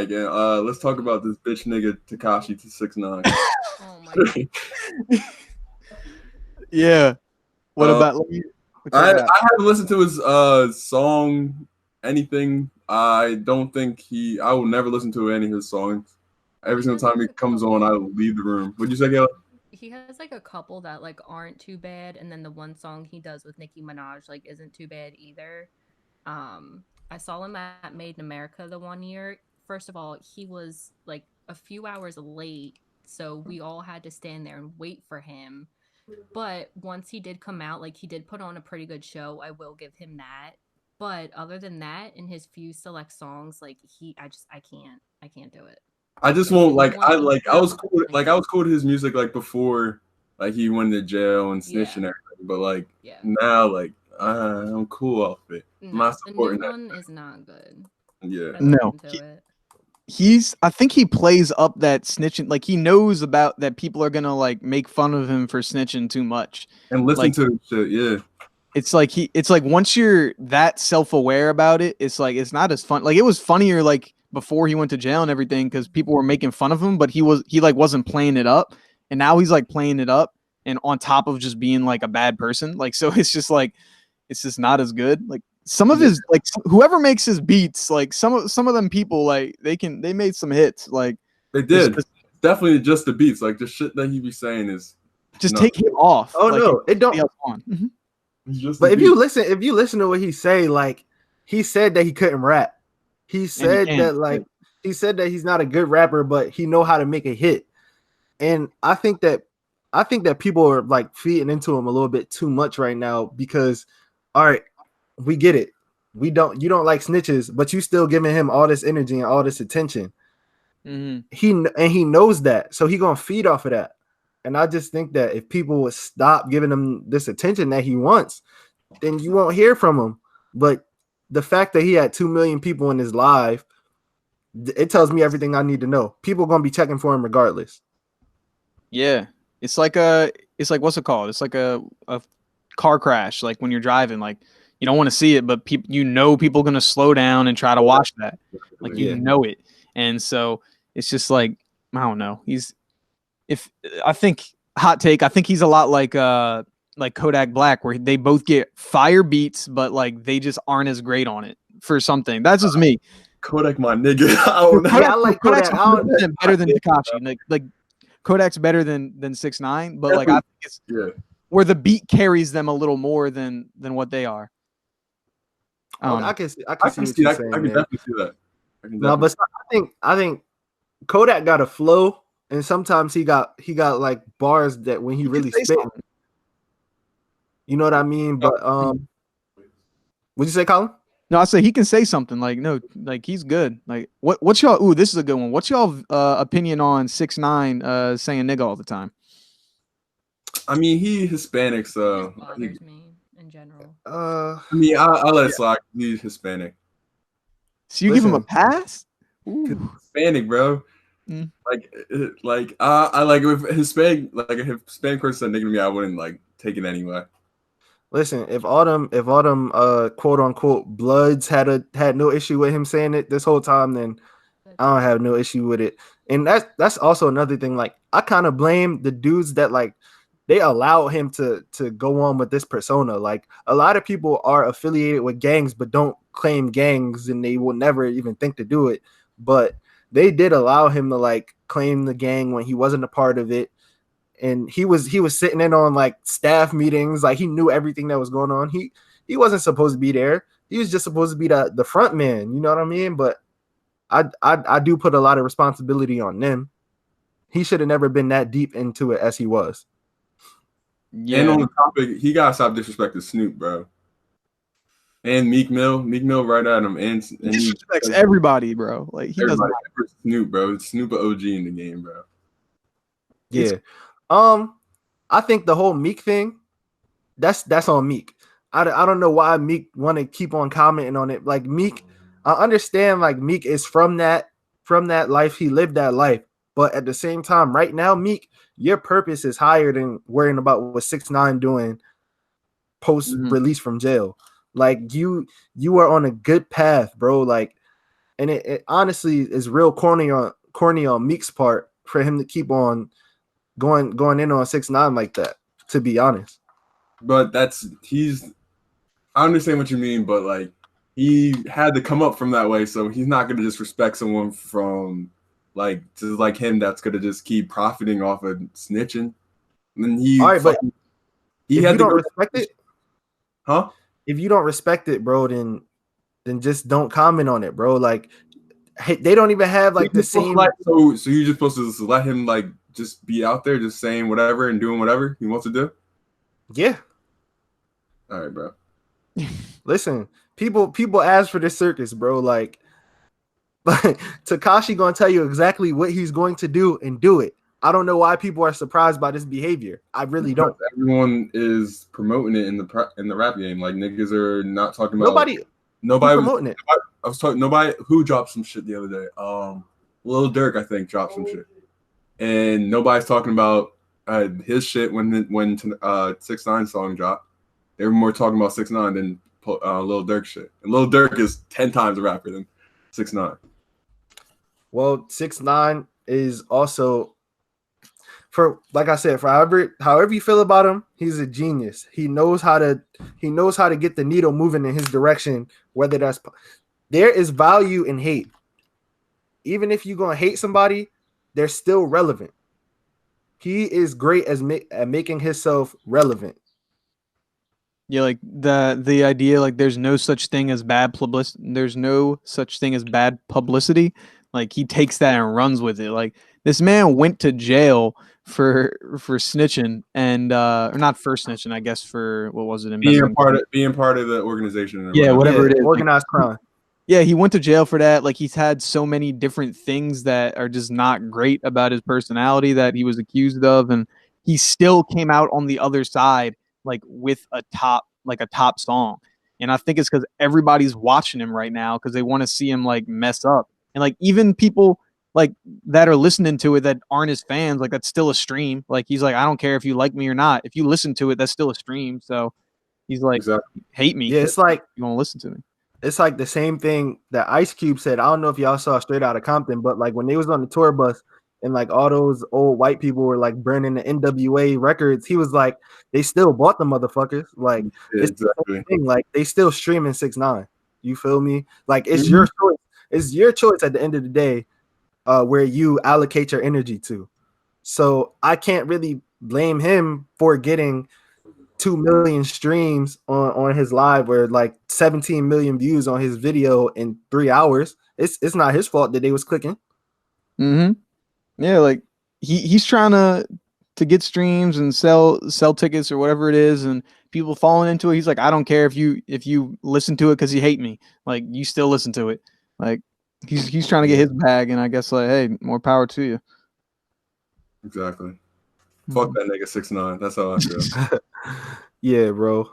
Again, let's talk about this bitch nigga Tekashi to 6ix9ine. Oh my god. Yeah. What Uh, about what you I got? haven't listened to his song anything. I don't think I will never listen to any of his songs. Every single time he comes on, I will leave the room. What'd you say, Gail? He has like a couple that like aren't too bad, and then the one song he does with Nicki Minaj like isn't too bad either. I saw him at Made in America the one year. First of all, he was like a few hours late, so we all had to stand there and wait for him. But once he did come out, like he did put on a pretty good show. I will give him that. But other than that, in his few select songs, like I can't do it. I just won't And the like. one he I was does cool. with I Nicki, was cool to his music like before, like he went to jail and snitching yeah, everything. But like yeah. now, like I'm cool off it. I'm No, not the new supporting that. one is not good. Yeah. I No. listened to it. I think he plays up that snitching, like he knows about that people are gonna like make fun of him for snitching too much. And listen Like to the shit. Yeah. it's like once you're that self-aware about it, it's like it's not as fun. Like it was funnier like before he went to jail and everything because people were making fun of him, but he like wasn't playing it up. And now he's like playing it up and on top of just being like a bad person. Like so it's just like it's just not as good. Like some of Yeah. his like whoever makes his beats, like some of them people like they made some hits. Like They it's did. Definitely just the beats. Like the shit that he be saying is just no. take him off. Oh like, no, it don't. on. Mm-hmm. It's just But the if you listen to what he say, like he said that he couldn't rap. He said that like he said that he's not a good rapper, but he know how to make a hit. And I think that people are like feeding into him a little bit too much right now because all right, we get it. You don't like snitches, but you still giving him all this energy and all this attention. Mm-hmm. He knows that, so he gonna feed off of that. And I just think that if people would stop giving him this attention that he wants, then you won't hear from him. But the fact that he had 2 million people in his live, it tells me everything I need to know. People are gonna be checking for him regardless. Yeah, it's like what's it called? It's like a car crash. Like when you're driving, like you don't want to see it, but people are gonna slow down and try to watch that. Like you know it, and so it's just like I don't know. I think hot take. I think he's a lot like Kodak Black, where they both get fire beats, but like they just aren't as great on it for something. That's just me. Kodak, my nigga. I like Kodak. Better than Tekashi. Like Kodak's better than 6ix9ine, but like I think it's where the beat carries them a little more than what they are. I can see what you're saying. I can definitely see that. No, but I think Kodak got a flow, and sometimes he got like bars that when he really spit. You know what I mean? But what'd you say, Colin? No, I say he can say something like no, like he's good. Like what's y'all? Ooh, this is a good one. What's y'all opinion on 6ix9ine saying nigga all the time? I mean, he Hispanic, so bothers me in general. I mean, I let it slide. He's Hispanic. So you give him a pass? Hispanic, bro. Like I like if Hispanic, like a Hispanic person said nigga to me, I wouldn't like take it anyway. Listen, if all them quote unquote bloods had no issue with him saying it this whole time, then I don't have no issue with it. And that's also another thing. Like I kind of blame the dudes that like they allow him to go on with this persona. Like a lot of people are affiliated with gangs but don't claim gangs, and they will never even think to do it. But they did allow him to like claim the gang when he wasn't a part of it. And he was sitting in on like staff meetings, like he knew everything that was going on. He wasn't supposed to be there. He was just supposed to be the front man, you know what I mean? But I do put a lot of responsibility on them. He should have never been that deep into it as he was. Yeah. And on the topic, he gotta stop disrespecting Snoop, bro. And Meek Mill right at him, and he disrespects everybody, bro. Like he doesn't. Snoop, bro. Snoop an OG in the game, bro. Yeah. I think the whole Meek thing, that's on Meek. I don't know why Meek want to keep on commenting on it. Like Meek, I understand like Meek is from that life. He lived that life. But at the same time, right now, Meek, your purpose is higher than worrying about what 6ix9ine doing post release from jail. Like you are on a good path, bro. Like, and it honestly is real corny on Meek's part for him to keep on going in on 6ix9ine like that. To be honest, But I understand what you mean, but like he had to come up from that way, so he's not gonna just respect someone from like just like him that's gonna just keep profiting off of snitching. And then all right, but he if had you to don't go, respect it, huh? if you don't respect it, bro, then just don't comment on it, bro. Like they don't even have like the same. So you're just supposed to just let him like just be out there, just saying whatever and doing whatever he wants to do. Yeah. All right, bro. Listen, people ask for this circus, bro. Like Tekashi gonna tell you exactly what he's going to do and do it. I don't know why people are surprised by this behavior. I really don't. Everyone is promoting it in the rap game. Like niggas are not talking about nobody promoting it. I was talking nobody who dropped some shit the other day. Lil Durk I think dropped some shit, and nobody's talking about his shit when 6ix9ine song dropped. They were more talking about 6ix9ine than Lil Durk shit. And Lil Durk is 10 times a rapper than 6ix9ine. Well, 6ix9ine is also, for like I said, for however you feel about him, he's a genius. He knows how to get the needle moving in his direction. Whether there is value in hate. Even if you're gonna hate somebody, they're still relevant. He is great at making himself relevant. Yeah, like the idea, like there's no such thing as bad publicity. There's no such thing as bad publicity. Like he takes that and runs with it. Like this man went to jail for snitching and or not for snitching, I guess for what was it? Being part of the organization. Yeah, whatever it is. Organized crime. Yeah, he went to jail for that. Like he's had so many different things that are just not great about his personality that he was accused of, and he still came out on the other side like with a top song. And I think it's because everybody's watching him right now because they want to see him like mess up. And like even people like that are listening to it that aren't his fans, like that's still a stream. Like he's like, I don't care if you like me or not. If you listen to it, that's still a stream. So he's like, exactly. Hate me. Yeah, it's like you want to listen to me. It's like the same thing that Ice Cube said. I don't know if y'all saw Straight Outta Compton, but like when they was on the tour bus and like all those old white people were like burning the NWA records, he was like, they still bought the motherfuckers. Like it's the same thing. Like they still streaming 6ix9ine. You feel me? Like it's your choice. It's your choice at the end of the day, where you allocate your energy to. So I can't really blame him for getting 2 million streams on his live, or like 17 million views on his video in 3 hours. It's not his fault that they was clicking. Yeah, like he's trying to get streams and sell tickets or whatever it is, and people falling into it. He's like, I don't care if you listen to it because you hate me. Like you still listen to it. Like he's trying to get his bag, and I guess like, hey, more power to you. Exactly. Fuck that nigga 6ix9ine. That's how I feel. Yeah, bro.